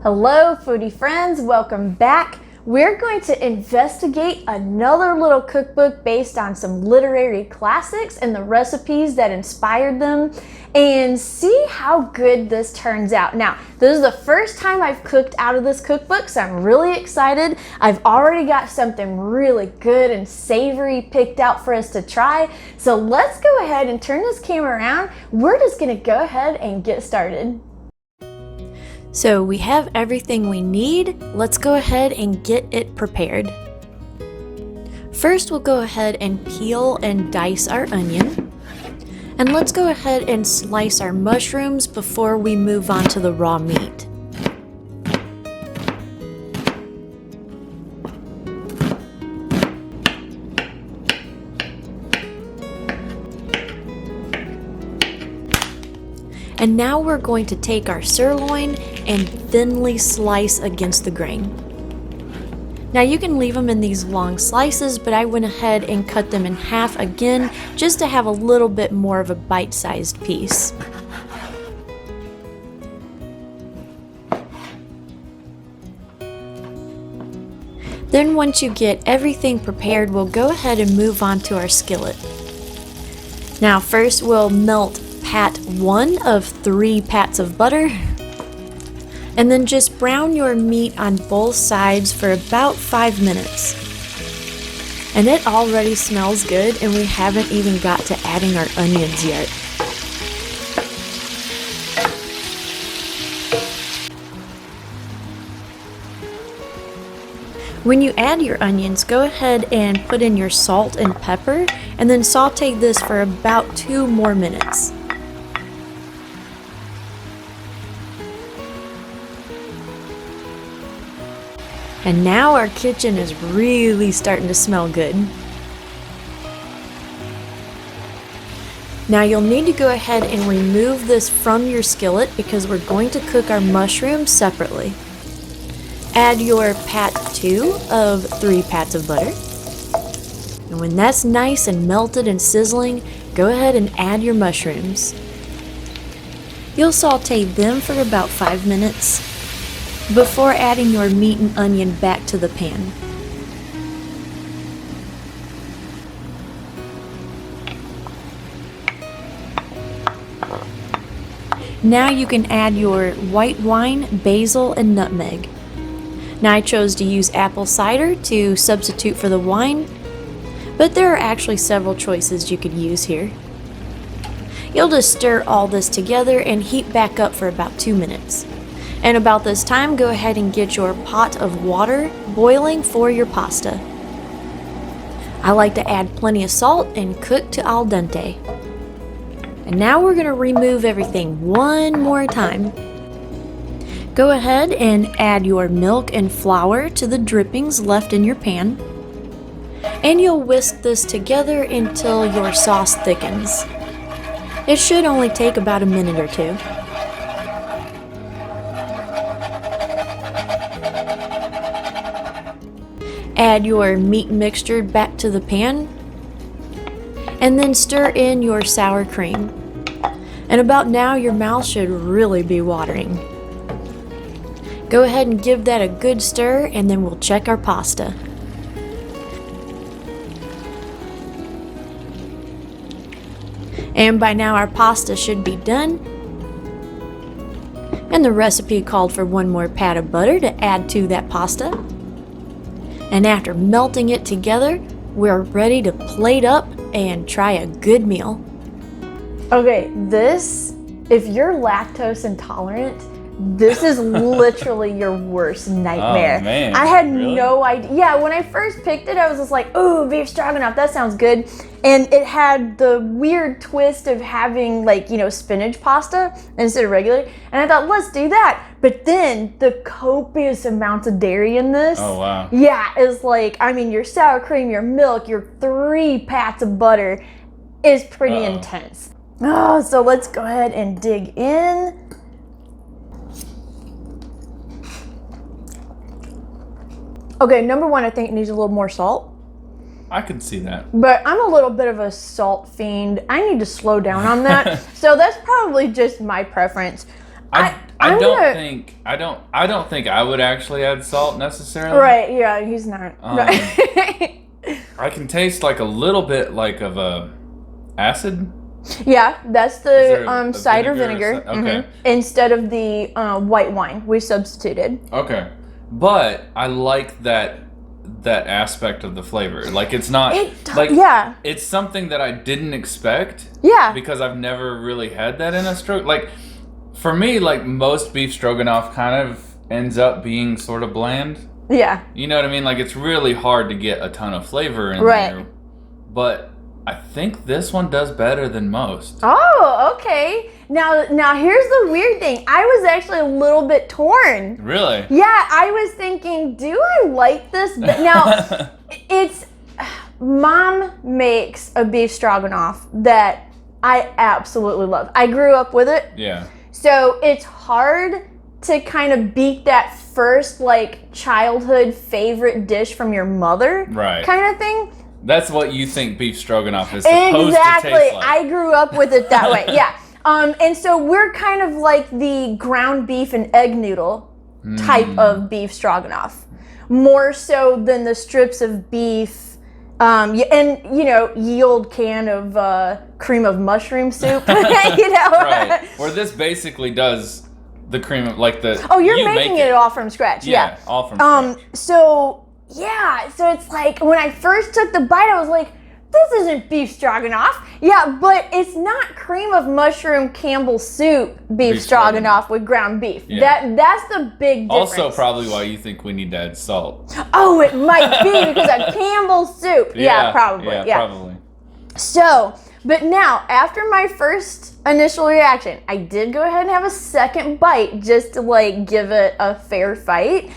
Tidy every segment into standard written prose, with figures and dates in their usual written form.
Hello foodie friends, welcome back. We're going to investigate another little cookbook based on some literary classics and the recipes that inspired them and see how good this turns out. Now, this is the first time I've cooked out of this cookbook, so I'm really excited. I've already got something really good and savory picked out for us to try. So let's go ahead and turn this camera around. We're just gonna go ahead and get started. So we have everything we need. Let's go ahead and get it prepared. First, we'll go ahead and peel and dice our onion. And let's go ahead and slice our mushrooms before we move on to the raw meat. And now we're going to take our sirloin and thinly slice against the grain. Now you can leave them in these long slices, but I went ahead and cut them in half again just to have a little bit more of a bite-sized piece. Then once you get everything prepared, we'll go ahead and move on to our skillet. Now first we'll melt pat 1 of 3 pats of butter, and then just brown your meat on both sides for about 5 minutes. And it already smells good, and we haven't even got to adding our onions yet. When you add your onions, go ahead and put in your salt and pepper, and then saute this for about 2 more minutes. And now our kitchen is really starting to smell good. Now you'll need to go ahead and remove this from your skillet because we're going to cook our mushrooms separately. Add your pat 2 of 3 pats of butter. And when that's nice and melted and sizzling, go ahead and add your mushrooms. You'll saute them for about 5 minutes before adding your meat and onion back to the pan. Now you can add your white wine, basil, and nutmeg. Now I chose to use apple cider to substitute for the wine, but there are actually several choices you could use here. You'll just stir all this together and heat back up for about 2 minutes. And about this time, go ahead and get your pot of water boiling for your pasta. I like to add plenty of salt and cook to al dente. And now we're going to remove everything one more time. Go ahead and add your milk and flour to the drippings left in your pan. And you'll whisk this together until your sauce thickens. It should only take about a minute or 2. Add your meat mixture back to the pan, and then stir in your sour cream. And about now, your mouth should really be watering. Go ahead and give that a good stir, and then we'll check our pasta. And by now, our pasta should be done. And the recipe called for 1 more pat of butter to add to that pasta. And after melting it together, we're ready to plate up and try a good meal. Okay, this, if you're lactose intolerant, this is literally your worst nightmare. Oh, man. I had Really? no idea. Yeah, when I first picked it, I was just like, ooh, beef stroganoff, that sounds good. And it had the weird twist of having spinach pasta instead of regular. And I thought, let's do that. But then the copious amounts of dairy in this. Oh, wow. Yeah, is your sour cream, your milk, your 3 pats of butter is pretty intense. Oh, so let's go ahead and dig in. Okay, number 1, I think it needs a little more salt. I could see that. But I'm a little bit of a salt fiend. I need to slow down on that. So that's probably just my preference. I I don't think I would actually add salt necessarily. Right, yeah, he's not. Right. I can taste like a little bit like of a acid. Yeah, that's the cider vinegar. vinegar. Instead of the white wine, we substituted. Okay, but I like that aspect of the flavor. Like it's not it's something that I didn't expect. Yeah, because I've never really had that in a stroganoff. Like for me, like most beef stroganoff kind of ends up being sort of bland. Yeah, you know what I mean. Like it's really hard to get a ton of flavor in there, but I think this one does better than most. Oh, okay. Now here's the weird thing. I was actually a little bit torn. Really? Yeah, I was thinking, do I like this? Now, Mom makes a beef stroganoff that I absolutely love. I grew up with it. Yeah. So it's hard to kind of beat that first, like, childhood favorite dish from your mother. Right. Kind of thing. That's what you think beef stroganoff is supposed to taste like. I grew up with it that way. Yeah. And so we're kind of like the ground beef and egg noodle type of beef stroganoff, more so than the strips of beef, and ye old can of cream of mushroom soup. Right. Where this basically does the cream of like the. Oh, you're making it all from scratch. Yeah. All from scratch. So it's like when I first took the bite, I was like, this isn't beef stroganoff. Yeah, but it's not cream of mushroom Campbell soup beef stroganoff with ground beef. Yeah. That's the big difference. Also probably why you think we need to add salt. Oh, it might be because of Campbell soup. Yeah, probably. Yeah, probably. So, but now, after my first initial reaction, I did go ahead and have a second bite just to like give it a fair fight.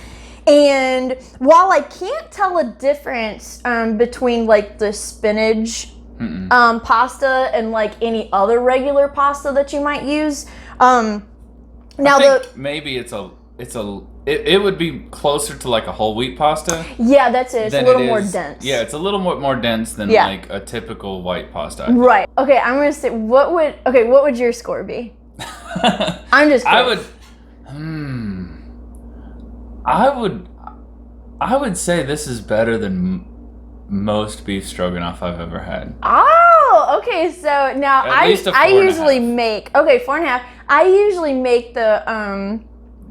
And while I can't tell a difference between like the spinach pasta and like any other regular pasta that you might use, maybe it would be closer to like a whole wheat pasta. Yeah, that's it. It's a little more dense. Yeah, it's a little more dense than like a typical white pasta. Right. Okay, I'm gonna say what would your score be? I'm just curious. I would say this is better than most beef stroganoff I've ever had. Oh, okay. So now I usually make 4.5. I usually make the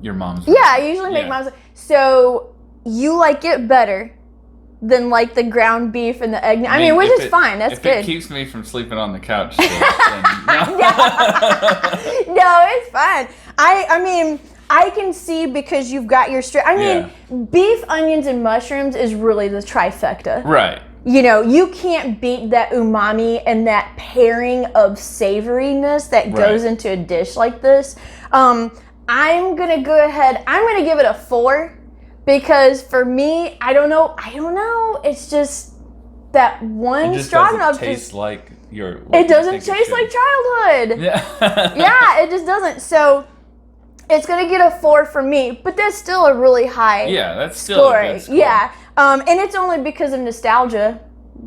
your mom's. Yeah, I usually make mom's. So you like it better than like the ground beef and the egg. I mean, which is fine. That's good. If it keeps me from sleeping on the couch, then no. No, it's fine. I mean. I can see because you've got your beef, onions, and mushrooms is really the trifecta. Right. You know, you can't beat that umami and that pairing of savoriness that goes into a dish like this. I'm going to go ahead, I'm going to give it a 4 because for me, I don't know. It's just that one stroganoff. It tastes like it doesn't taste like childhood. Yeah. Yeah, it just doesn't. So it's going to get a 4 for me, but that's still a really high that's still score. A good score. Yeah. And it's only because of nostalgia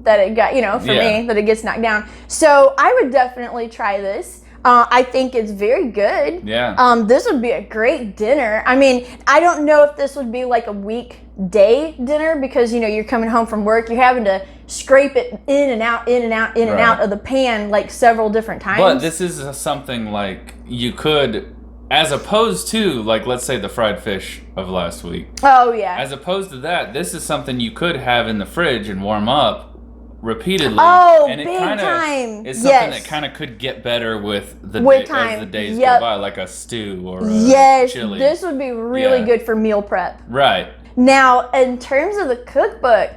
that it got, for me, that it gets knocked down. So I would definitely try this. I think it's very good. Yeah. This would be a great dinner. I mean, I don't know if this would be like a weekday dinner because, you're coming home from work. You're having to scrape it in and out and out of the pan like several different times. But this is something like you could... As opposed to, like, let's say the fried fish of last week. Oh, yeah. As opposed to that, this is something you could have in the fridge and warm up repeatedly. Oh, and it big time. It's something that kind of could get better as the days go by, like a stew or a chili. This would be really good for meal prep. Right. Now, in terms of the cookbook,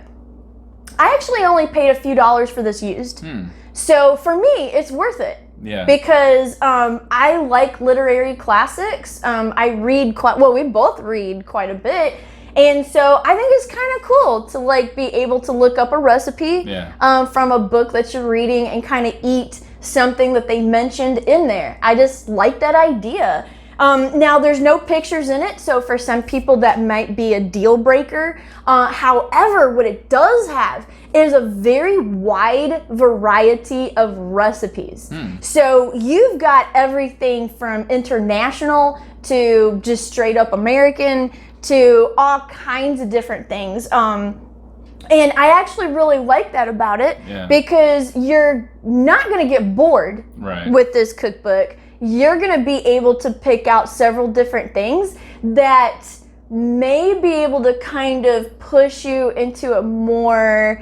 I actually only paid a few dollars for this used. So for me, it's worth it. Yeah. Because I like literary classics. I read we both read quite a bit. And so I think it's kind of cool to like be able to look up a recipe from a book that you're reading and kind of eat something that they mentioned in there. I just like that idea. Now, there's no pictures in it, so for some people that might be a deal breaker. However, what it does have is a very wide variety of recipes. So you've got everything from international to just straight up American to all kinds of different things. And I actually really like that about it because you're not going to get bored with this cookbook. You're going to be able to pick out several different things that may be able to kind of push you into a more,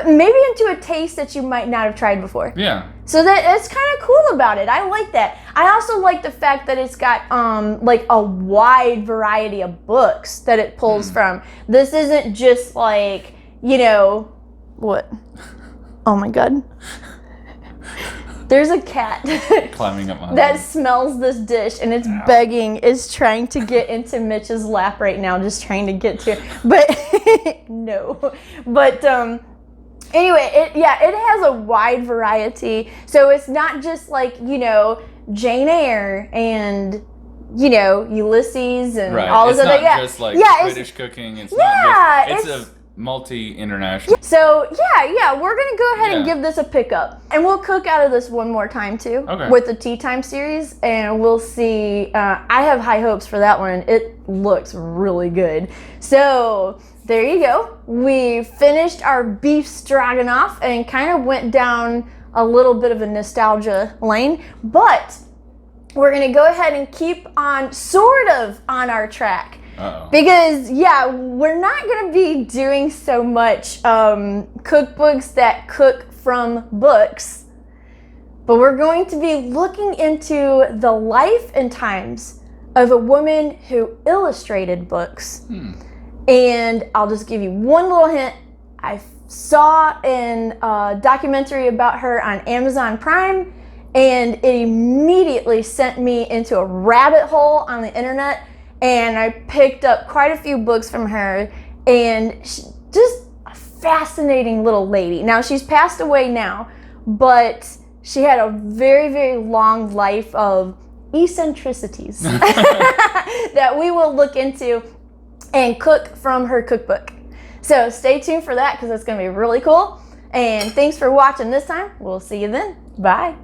maybe into a taste that you might not have tried before. Yeah. So that's kind of cool about it. I like that. I also like the fact that it's got like a wide variety of books that it pulls from. This isn't just like, you know, what? Oh my God. There's a cat climbing up my that leg. smells this dish and it's begging, is trying to get into Mitch's lap right now, just trying to get to it. But no. But anyway, it has a wide variety. So it's not just like, you know, Jane Eyre and, you know, Ulysses and all this other. It's not just like British cooking. It's not just, it's a multi-international. So we're gonna go ahead and give this a pick up, and we'll cook out of this one more time too with the tea time series, and we'll see. I have high hopes for that one. It looks really good. So there you go. We finished our beef stroganoff and kind of went down a little bit of a nostalgia lane, but we're gonna go ahead and keep on sort of on our track. Because we're not going to be doing so much cookbooks that cook from books, but we're going to be looking into the life and times of a woman who illustrated books. And I'll just give you one little hint. I saw a documentary about her on Amazon Prime, and it immediately sent me into a rabbit hole on the internet. And I picked up quite a few books from her, and just a fascinating little lady. Now, she's passed away now, but she had a very, very long life of eccentricities that we will look into and cook from her cookbook. So stay tuned for that because it's going to be really cool. And thanks for watching this time. We'll see you then. Bye.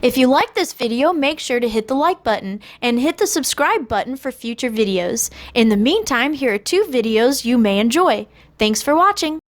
If you like this video, make sure to hit the like button and hit the subscribe button for future videos. In the meantime, here are 2 videos you may enjoy. Thanks for watching.